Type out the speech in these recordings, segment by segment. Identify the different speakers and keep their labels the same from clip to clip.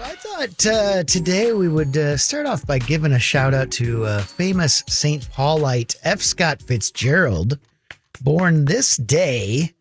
Speaker 1: I thought today we would start off by giving a shout out to famous St. Paulite F. Scott Fitzgerald, born this day,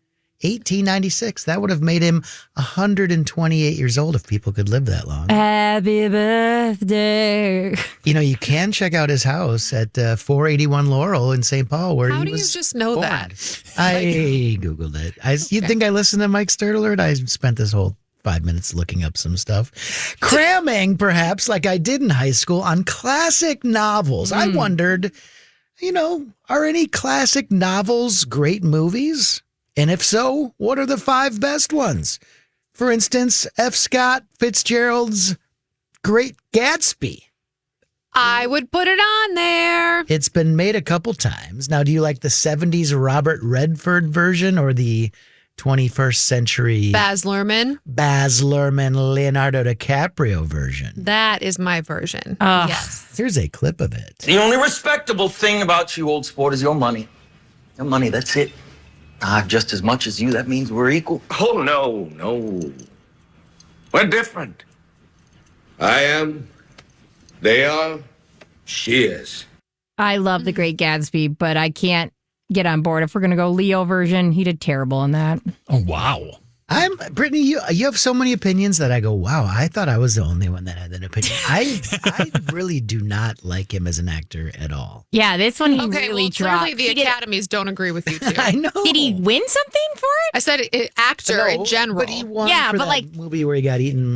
Speaker 1: 1896. That would have made him 128 years old if people could live that long.
Speaker 2: Happy birthday.
Speaker 1: You know, you can check out his house at 481 Laurel in St. Paul, where
Speaker 3: How
Speaker 1: he
Speaker 3: do you
Speaker 1: was
Speaker 3: just know
Speaker 1: born.
Speaker 3: that?
Speaker 1: I Googled it. You'd think I listened to Mike Sturtler? I spent this whole 5 minutes looking up some stuff. Cramming, perhaps, like I did in high school, on classic novels. I wondered, are any classic novels great movies? And if so, what are the 5 best ones? For instance, F. Scott Fitzgerald's Great Gatsby.
Speaker 3: I would put it on there.
Speaker 1: It's been made a couple times. Now, do you like the 70s Robert Redford version or the 21st century
Speaker 3: Baz Luhrmann,
Speaker 1: Leonardo DiCaprio version?
Speaker 3: That is my version.
Speaker 2: Ugh.
Speaker 3: Yes.
Speaker 1: Here's a clip of it.
Speaker 4: The only respectable thing about you, old sport, is your money. Your money, that's it. I've just as much as you. That means we're equal.
Speaker 5: Oh, no. We're different. I am. They are. She is.
Speaker 2: I love The Great Gatsby, but I can't get on board. If we're going to go Leo version, he did terrible in that.
Speaker 6: Oh, wow.
Speaker 1: Brittany, you have so many opinions that I go, wow, I thought I was the only one that had that opinion. I really do not like him as an actor at all.
Speaker 2: Yeah, this one he
Speaker 3: Okay,
Speaker 2: really
Speaker 3: well,
Speaker 2: dropped.
Speaker 3: clearly the academies don't agree with you two.
Speaker 1: I know.
Speaker 2: Did he win something for it?
Speaker 3: I said actor in general.
Speaker 1: But he won
Speaker 2: Yeah,
Speaker 1: for
Speaker 2: but
Speaker 1: that
Speaker 2: like-
Speaker 1: movie where he got eaten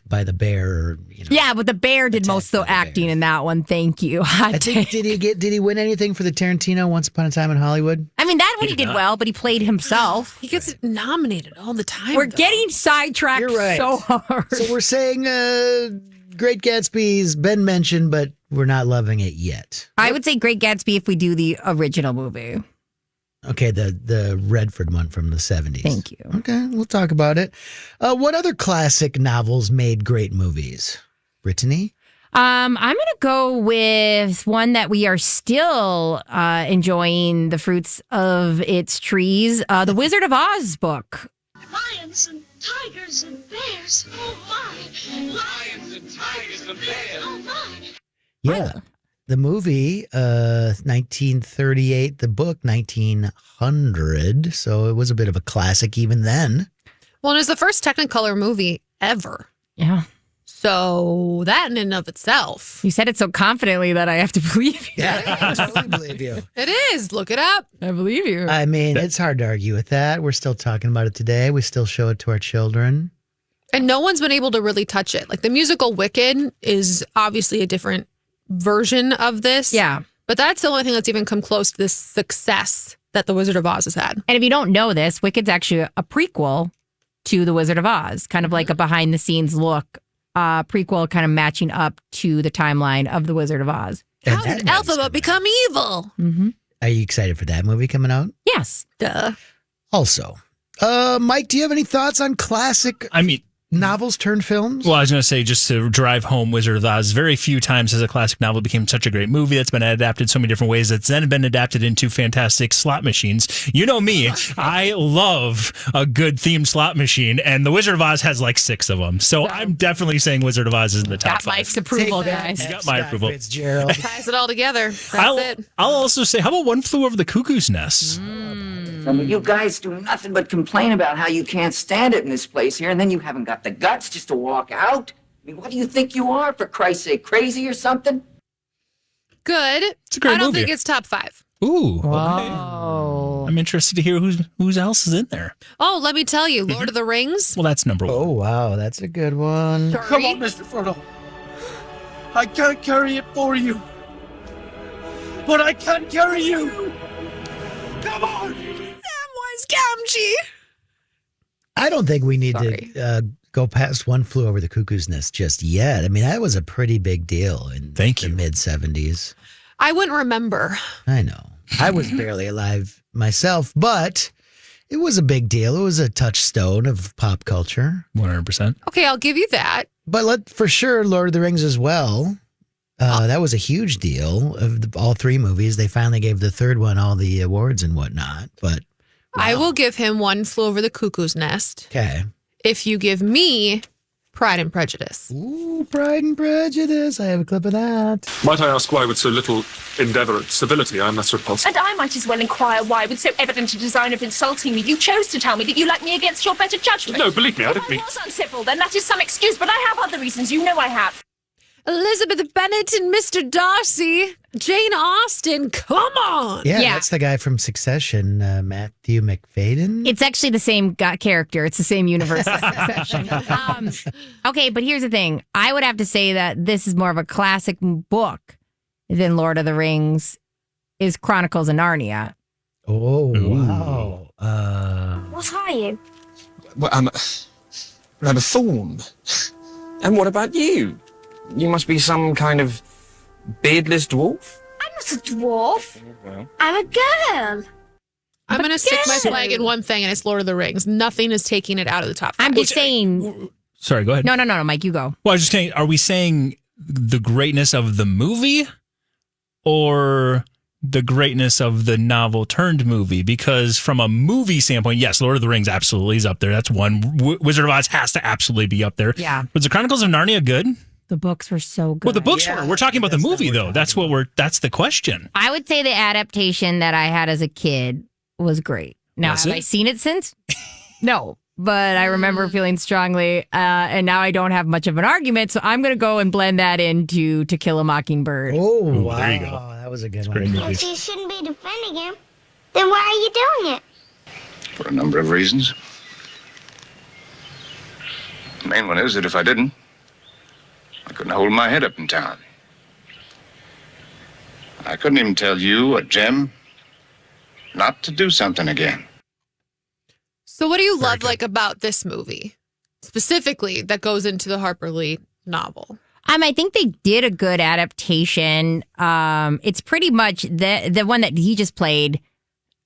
Speaker 1: by the bear. Or,
Speaker 2: Yeah, but the bear did
Speaker 1: Attacked
Speaker 2: most of
Speaker 1: by
Speaker 2: the
Speaker 1: the
Speaker 2: acting
Speaker 1: bear.
Speaker 2: in that one. Thank you.
Speaker 1: I think did he win anything for the Tarantino Once Upon a Time in Hollywood?
Speaker 2: I mean, that one he did well, but he played himself.
Speaker 3: He gets nominated all the time.
Speaker 2: We're
Speaker 3: though.
Speaker 2: getting sidetracked
Speaker 1: You're right.
Speaker 2: so hard.
Speaker 1: So we're saying Great Gatsby's been mentioned, but we're not loving it yet.
Speaker 2: I would say Great Gatsby if we do the original movie.
Speaker 1: Okay, the Redford one from the 70s.
Speaker 2: Thank you.
Speaker 1: Okay, we'll talk about it. What other classic novels made great movies? Brittany?
Speaker 2: I'm going to go with one that we are still enjoying the fruits of its trees, the Wizard of Oz book.
Speaker 7: Lions and tigers and bears, oh my! Lions and tigers and bears, oh my!
Speaker 1: Yeah. The movie, 1938, the book, 1900. So it was a bit of a classic even then.
Speaker 3: Well, it was the first Technicolor movie ever.
Speaker 2: Yeah.
Speaker 3: So that in and of itself.
Speaker 2: You said it so confidently that I have to believe you.
Speaker 1: Yeah, I totally believe you.
Speaker 3: It is. Look it up.
Speaker 2: I believe you.
Speaker 1: I mean, it's hard to argue with that. We're still talking about it today. We still show it to our children.
Speaker 3: And no one's been able to really touch it. Like the musical Wicked is obviously a different version of this.
Speaker 2: Yeah.
Speaker 3: But that's the only thing that's even come close to this success that The Wizard of Oz has had.
Speaker 2: And if you don't know this, Wicked's actually a prequel to The Wizard of Oz, kind of like a behind the scenes look, prequel kind of matching up to the timeline of The Wizard of Oz.
Speaker 1: And
Speaker 3: How
Speaker 1: that
Speaker 3: did
Speaker 1: movie's
Speaker 3: Alphabet
Speaker 1: coming
Speaker 3: become evil?
Speaker 2: Mm-hmm.
Speaker 1: out. Are you excited for that movie coming out?
Speaker 2: Yes.
Speaker 3: Duh.
Speaker 1: Also, Mike, do you have any thoughts on classic
Speaker 6: I mean,
Speaker 1: novels turned films?
Speaker 6: well, I was going to say, just to drive home Wizard of Oz, very few times has a classic novel become such a great movie that's been adapted so many different ways that's then been adapted into fantastic slot machines. You know me, I love a good themed slot machine, and The Wizard of Oz has like 6 of them. So I'm definitely saying Wizard of Oz is in the top
Speaker 2: Got
Speaker 6: 5.
Speaker 2: Mike's approval,
Speaker 1: Take that,
Speaker 2: guys.
Speaker 6: You got
Speaker 1: F.
Speaker 6: my
Speaker 1: Scott
Speaker 6: approval.
Speaker 1: Fitzgerald.
Speaker 3: Ties it all together. That's
Speaker 6: I'll
Speaker 3: it.
Speaker 6: also say, how about One Flew Over the Cuckoo's Nest?
Speaker 4: I mean, you guys do nothing but complain about how you can't stand it in this place here, and then you haven't got the guts just to walk out. I mean, what do you think you are, for Christ's sake, crazy or something?
Speaker 3: Good.
Speaker 6: It's a great
Speaker 3: I don't
Speaker 6: movie.
Speaker 3: think it's top 5.
Speaker 6: Ooh, okay.
Speaker 2: Oh.
Speaker 6: I'm interested to hear who's else is in there.
Speaker 3: Oh, let me tell you, Lord of the Rings.
Speaker 6: Well, that's number 1.
Speaker 1: Oh, wow. That's a good one.
Speaker 8: Come on, Mr. Frodo. I can't carry it for you. But I can carry you. Come on.
Speaker 3: Samwise Gamgee.
Speaker 1: I don't think we need
Speaker 3: Sorry.
Speaker 1: to go past One Flew Over the Cuckoo's Nest just yet. I mean, that was a pretty big deal in
Speaker 6: Thank
Speaker 1: the
Speaker 6: you.
Speaker 1: mid-70s.
Speaker 3: I wouldn't remember.
Speaker 1: I know. I was barely alive myself, but it was a big deal. It was a touchstone of pop culture.
Speaker 6: 100%.
Speaker 3: Okay, I'll give you that.
Speaker 1: But for sure, Lord of the Rings as well. That was a huge deal of all 3 movies. They finally gave the third one all the awards and whatnot. But
Speaker 3: I
Speaker 1: wow.
Speaker 3: will give him One Flew Over the Cuckoo's Nest.
Speaker 1: Okay.
Speaker 3: If you give me Pride and Prejudice.
Speaker 1: Ooh, Pride and Prejudice. I have a clip of that.
Speaker 9: Might I ask why with so little endeavour at civility I'm thus repulsed?
Speaker 7: And I might as well inquire why, with so evident a design of insulting me, you chose to tell me that you like me against your better judgment.
Speaker 9: No, believe me, I
Speaker 7: If
Speaker 9: didn't mean...
Speaker 7: I was uncivil, then that is some excuse, but I have other reasons. You know I have.
Speaker 3: Elizabeth Bennet and Mr. Darcy. Jane Austen, come on.
Speaker 1: Yeah,
Speaker 2: Yeah.
Speaker 1: that's the guy from Succession, Matthew McFadden.
Speaker 2: It's actually the same character. It's the same universe as Succession. Okay, but here's the thing. I would have to say that this is more of a classic book than Lord of the Rings is Chronicles of Narnia.
Speaker 1: Oh, wow.
Speaker 7: What are you?
Speaker 10: Well, I'm a thorn. And what about you? You must be some kind of beardless dwarf?
Speaker 7: I'm not a dwarf.
Speaker 10: Well.
Speaker 7: I'm a girl.
Speaker 3: I'm going to stick my flag in one thing, and it's Lord of the Rings. Nothing is taking it out of the top five.
Speaker 2: I'm just saying.
Speaker 6: Sorry, go ahead.
Speaker 2: No, Mike, you go.
Speaker 6: Well, I was just saying, are we saying the greatness of the movie or the greatness of the novel turned movie? Because from a movie standpoint, yes, Lord of the Rings absolutely is up there. That's one. Wizard of Oz has to absolutely be up there.
Speaker 2: Yeah.
Speaker 6: Was the Chronicles of Narnia good?
Speaker 2: The books were so good.
Speaker 6: Well, the books were. We're talking about the movie, though. That's the question.
Speaker 2: I would say the adaptation that I had as a kid was great. Now,
Speaker 6: Was
Speaker 2: have
Speaker 6: it?
Speaker 2: I seen it since? No, but I remember feeling strongly, and now I don't have much of an argument, so I'm going to go and blend that into To Kill a Mockingbird.
Speaker 1: Oh,
Speaker 6: Ooh,
Speaker 1: wow.
Speaker 6: there you go.
Speaker 1: That was a good
Speaker 6: Great
Speaker 1: one.
Speaker 6: movie.
Speaker 11: So you shouldn't be defending him. Then why are you doing it?
Speaker 5: For a number of reasons. The main one is that if I didn't, I couldn't hold my head up in town. I couldn't even tell you or Jim not to do something again.
Speaker 3: So what do you love about this movie? Specifically, that goes into the Harper Lee novel.
Speaker 2: I think they did a good adaptation. It's pretty much the one that he just played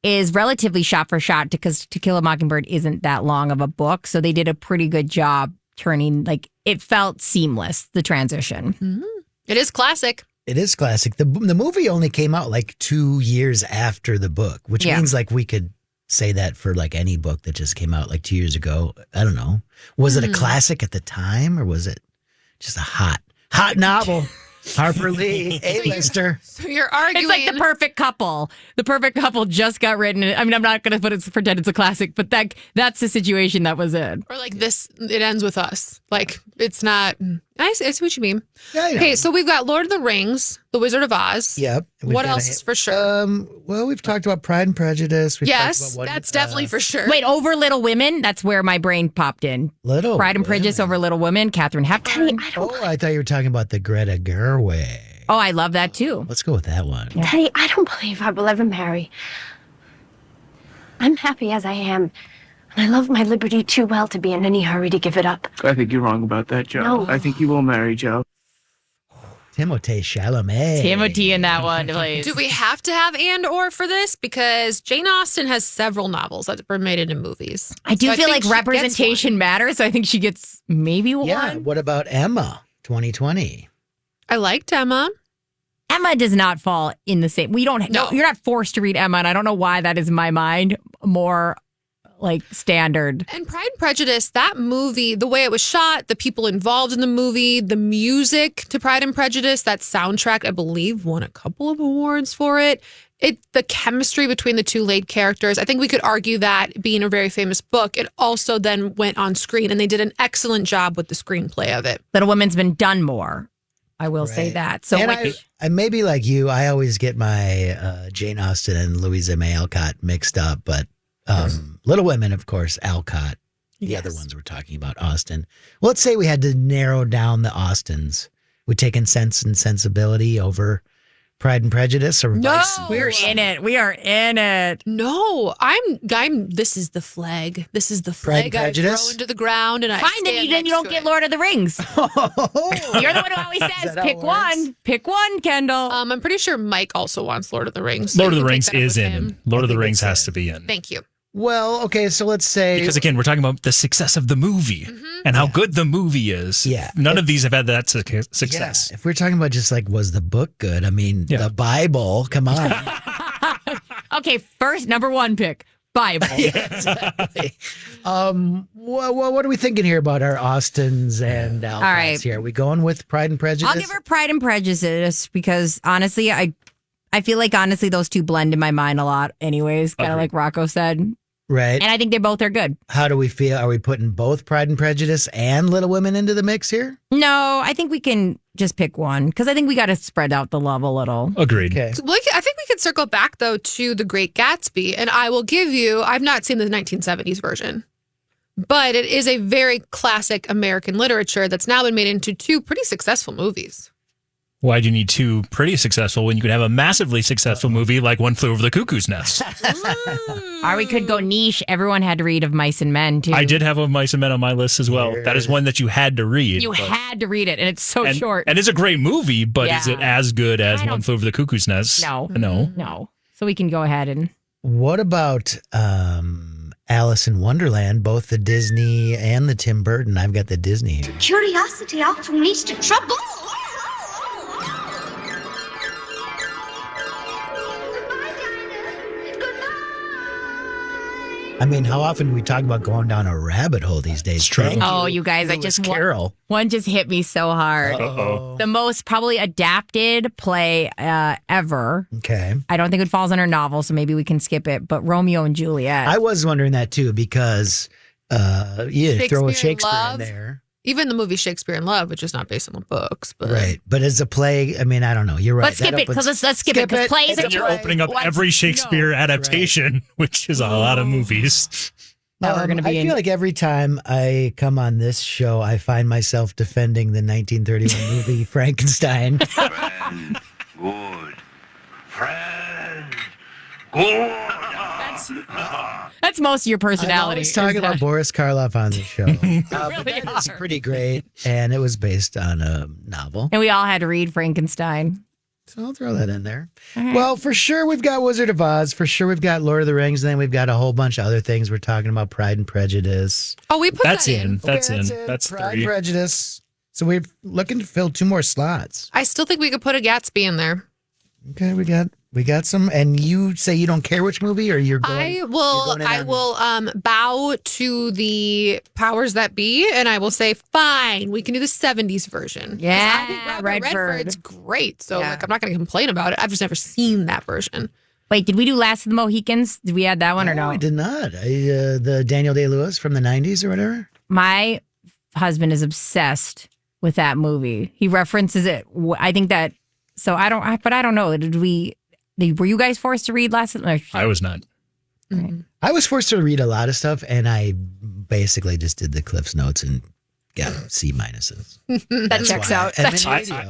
Speaker 2: is relatively shot for shot because To Kill a Mockingbird isn't that long of a book. So they did a pretty good job turning, it felt seamless, the transition.
Speaker 3: Mm-hmm. It is classic.
Speaker 1: It is classic. The movie only came out 2 years after the book, which means we could say that for any book that just came out 2 years ago. I don't know. Was it a classic at the time or was it just a hot novel? Harper Lee, A-lister.
Speaker 3: So you're arguing.
Speaker 2: It's like The Perfect Couple. The Perfect Couple just got written. I mean, I'm not going to pretend it's a classic, but that's the situation that was in.
Speaker 3: Or this, it ends with us. It's not. I see what you mean.
Speaker 1: Yeah,
Speaker 3: Okay, so we've got Lord of the Rings, The Wizard of Oz.
Speaker 1: Yep.
Speaker 3: What else is for sure?
Speaker 1: Well, we've talked about Pride and Prejudice. We've
Speaker 3: Yes,
Speaker 1: talked about
Speaker 3: that's definitely for sure.
Speaker 2: Wait, over Little Women? That's where my brain popped in.
Speaker 1: Little
Speaker 2: Pride and Prejudice over Little Women, Katharine Hepburn.
Speaker 1: I thought you were talking about the Greta Gerwig.
Speaker 2: Oh, I love that too.
Speaker 1: Let's go with that one.
Speaker 11: Teddy, I don't believe I will ever marry. I'm happy as I am. And I love my liberty too well to be in any hurry to give it up.
Speaker 8: I think you're wrong about that, Joe.
Speaker 11: No.
Speaker 8: I think you will marry Joe.
Speaker 1: Timothée Chalamet.
Speaker 2: Timothy in that one, please.
Speaker 3: Do we have to have and or for this? Because Jane Austen has several novels that were made into movies.
Speaker 2: I do
Speaker 3: So
Speaker 2: feel
Speaker 3: think
Speaker 2: like
Speaker 3: she gets
Speaker 2: representation matters. So I think she gets maybe one.
Speaker 1: Yeah. What about Emma 2020?
Speaker 3: I liked Emma.
Speaker 2: Emma does not fall in the same. We don't.
Speaker 3: No.
Speaker 2: You're not forced to read Emma, and I don't know why that is in my mind more standard.
Speaker 3: And Pride and Prejudice, that movie, the way it was shot, the people involved in the movie, the music to Pride and Prejudice, that soundtrack, I believe, won a couple of awards for it. The chemistry between the two lead characters, I think we could argue that being a very famous book, it also then went on screen, and they did an excellent job with the screenplay of it.
Speaker 2: Little Women's been done more. I will say
Speaker 1: Right.
Speaker 2: that. So
Speaker 1: And I maybe like you, I always get my Jane Austen and Louisa May Alcott mixed up, but Little Women, of course, Alcott. The other ones we're talking about, Austen. Well, let's say we had to narrow down the Austens. We'd taken Sense and Sensibility over Pride and Prejudice, or
Speaker 3: No,
Speaker 1: vice
Speaker 2: we're
Speaker 1: versa?
Speaker 2: in it. We are in it.
Speaker 3: No, I'm. This is the flag. This is the
Speaker 1: Pride and
Speaker 3: flag I
Speaker 1: Prejudice?
Speaker 3: throw into the ground, and I
Speaker 2: Fine,
Speaker 3: stand
Speaker 2: then you
Speaker 3: next
Speaker 2: don't
Speaker 3: to
Speaker 2: get
Speaker 3: it.
Speaker 2: Lord of the Rings. You're the one who always says,
Speaker 1: that how
Speaker 2: pick
Speaker 1: it works?
Speaker 2: one. Pick one, Kendall.
Speaker 3: I'm pretty sure Mike also wants Lord of the Rings. so
Speaker 6: Lord of
Speaker 3: you
Speaker 6: the
Speaker 3: can
Speaker 6: Rings
Speaker 3: take that up
Speaker 6: is
Speaker 3: with
Speaker 6: in.
Speaker 3: him.
Speaker 6: Lord of the
Speaker 1: think
Speaker 6: Rings
Speaker 1: it's
Speaker 6: has
Speaker 1: in.
Speaker 6: to be in.
Speaker 3: Thank you.
Speaker 1: Well, okay, so let's say
Speaker 6: Because again, we're talking about the success of the movie and how good the movie is.
Speaker 1: Yeah.
Speaker 6: None of these have had that success.
Speaker 1: Yeah, if we're talking about just was the book good? I mean,
Speaker 6: Yeah.
Speaker 1: the Bible, come on.
Speaker 2: Okay, first, number one pick. Bible.
Speaker 1: Exactly. What are we thinking here about our Austins and Alcots
Speaker 2: right.
Speaker 1: here? Are we going with Pride and Prejudice?
Speaker 2: I'll give her Pride and Prejudice because honestly, I feel like honestly those two blend in my mind a lot anyways, kind of like Rocco said.
Speaker 1: Right.
Speaker 2: And I think they both are good.
Speaker 1: How do we feel? Are we putting both Pride and Prejudice and Little Women into the mix here?
Speaker 2: No, I think we can just pick one because I think we got to spread out the love a little.
Speaker 6: Agreed.
Speaker 1: Okay.
Speaker 3: Well, I think we could circle back, though, to The Great Gatsby. And I will give you, I've not seen the 1970s version, but it is a very classic American literature that's now been made into two pretty successful movies.
Speaker 6: Why do you need two pretty successful when you could have a massively successful movie like One Flew Over the Cuckoo's Nest?
Speaker 2: Or we could go niche. Everyone had to read Of Mice and Men, too.
Speaker 6: I did have a Mice and Men on my list as well. That is one that you had to read.
Speaker 2: You had to read it, and it's so
Speaker 6: and,
Speaker 2: short.
Speaker 6: And it's a great movie, but is it as good as One Flew Over the Cuckoo's Nest?
Speaker 2: No.
Speaker 6: No.
Speaker 2: So we can go ahead and...
Speaker 1: What about Alice in Wonderland, both the Disney and the Tim Burton? I've got the Disney here.
Speaker 7: Curiosity often leads to trouble.
Speaker 1: I mean, how often do we talk about going down a rabbit hole these days?
Speaker 6: It's true.
Speaker 2: Oh, you guys, I just...
Speaker 1: Carol.
Speaker 2: One just hit me so hard.
Speaker 6: Uh-oh.
Speaker 2: The most probably adapted play ever.
Speaker 1: Okay.
Speaker 2: I don't think it falls under novel, so maybe we can skip it. But Romeo and Juliet.
Speaker 1: I was wondering that too because throw a Shakespeare in
Speaker 3: Love.
Speaker 1: there.
Speaker 3: Even the movie Shakespeare in Love, which is not based on the books. But
Speaker 1: Right. But as a play, I mean, I don't know. You're right.
Speaker 2: Let's skip it because let's skip it because plays
Speaker 6: Then
Speaker 2: are
Speaker 6: you're opening up every Shakespeare adaptation, which is a lot of movies.
Speaker 2: Now we're gonna be
Speaker 1: I feel like every time I come on this show, I find myself defending the 1931 movie Frankenstein.
Speaker 5: Friend, good. Friend, good.
Speaker 2: That's most of your
Speaker 1: I'm
Speaker 2: personality.
Speaker 1: always talking about Boris Karloff on this show. But
Speaker 2: really
Speaker 1: that is
Speaker 2: are.
Speaker 1: pretty great, and it was based on a novel.
Speaker 2: And we all had to read Frankenstein.
Speaker 1: So I'll throw that in there. Well, for sure we've got Wizard of Oz. For sure we've got Lord of the Rings. And then we've got a whole bunch of other things. We're talking about Pride and Prejudice.
Speaker 3: Oh, we put
Speaker 6: That's
Speaker 3: that
Speaker 6: in. That's
Speaker 1: Okay,
Speaker 6: in.
Speaker 1: it.
Speaker 6: That's
Speaker 1: Pride
Speaker 6: three.
Speaker 1: and Prejudice. So we're looking to fill 2 more slots.
Speaker 3: I still think we could put a Gatsby in there.
Speaker 1: Okay, we got some. And you say you don't care which movie, or you're going?
Speaker 3: I will bow to the powers that be, and I will say, fine, we can do the 70s version. 'Cause
Speaker 2: Yeah,
Speaker 3: I think Robert
Speaker 2: Redford.
Speaker 3: Redford's great. So
Speaker 2: Yeah.
Speaker 3: like, I'm not going to complain about it. I've just never seen that version.
Speaker 2: Wait, did we do Last of the Mohicans? Did we add that one or no?
Speaker 1: I did not. The Daniel Day-Lewis from the 90s or whatever.
Speaker 2: My husband is obsessed with that movie. He references it. I think that. So I don't. But I don't know. Were you guys forced to read Last?
Speaker 6: I was not.
Speaker 1: I was forced to read a lot of stuff, and I basically just did the Cliff's Notes and got C minuses.
Speaker 2: That checks out.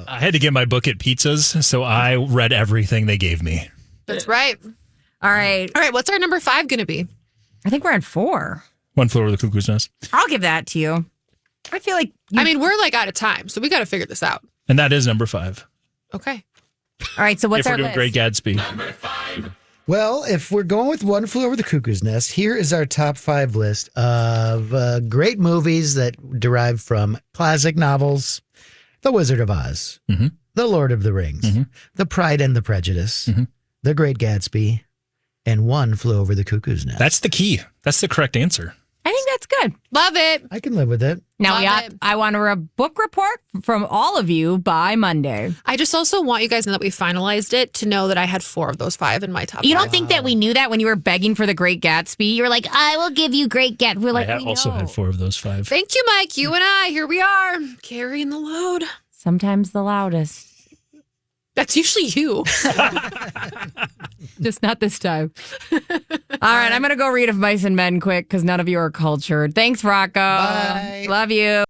Speaker 6: I had to get my book at Pizzas, so I read everything they gave me.
Speaker 3: That's right.
Speaker 2: All right.
Speaker 3: All right. What's our number 5 going to be?
Speaker 2: I think we're at 4.
Speaker 6: One Flew Over the Cuckoo's Nest.
Speaker 2: I'll give that to you. I feel like.
Speaker 3: I mean, we're like out of time, so we got to figure this out.
Speaker 6: And that is number 5.
Speaker 3: Okay.
Speaker 2: All right. So what's
Speaker 6: if we're
Speaker 2: our
Speaker 6: doing
Speaker 2: list?
Speaker 6: Great Gatsby.
Speaker 1: Well, if we're going with One Flew Over the Cuckoo's Nest, here is our top 5 list of great movies that derive from classic novels: The Wizard of Oz, The Lord of the Rings, The Pride and the Prejudice, The Great Gatsby, and One Flew Over the Cuckoo's Nest.
Speaker 6: That's the key. That's the correct answer.
Speaker 2: I think that's good.
Speaker 3: Love it.
Speaker 1: I can live with it.
Speaker 2: Now
Speaker 3: Love it.
Speaker 2: I want a book report from all of you by Monday.
Speaker 3: I just also want you guys to know that we finalized it to know that I had 4 of those 5 in my top.
Speaker 2: You
Speaker 3: 5.
Speaker 2: don't think that we knew that when you were begging for the Great Gatsby? You were like, I will give you Great Gatsby. We're like,
Speaker 6: I
Speaker 2: we
Speaker 6: also
Speaker 2: know.
Speaker 6: had 4 of those 5.
Speaker 3: Thank you, Mike. You and I, here we are, carrying the load.
Speaker 2: Sometimes the loudest.
Speaker 3: That's usually you.
Speaker 2: Just not this time. All right, I'm going to go read Of Mice and Men quick because none of you are cultured. Thanks, Rocco.
Speaker 1: Bye.
Speaker 2: Love you.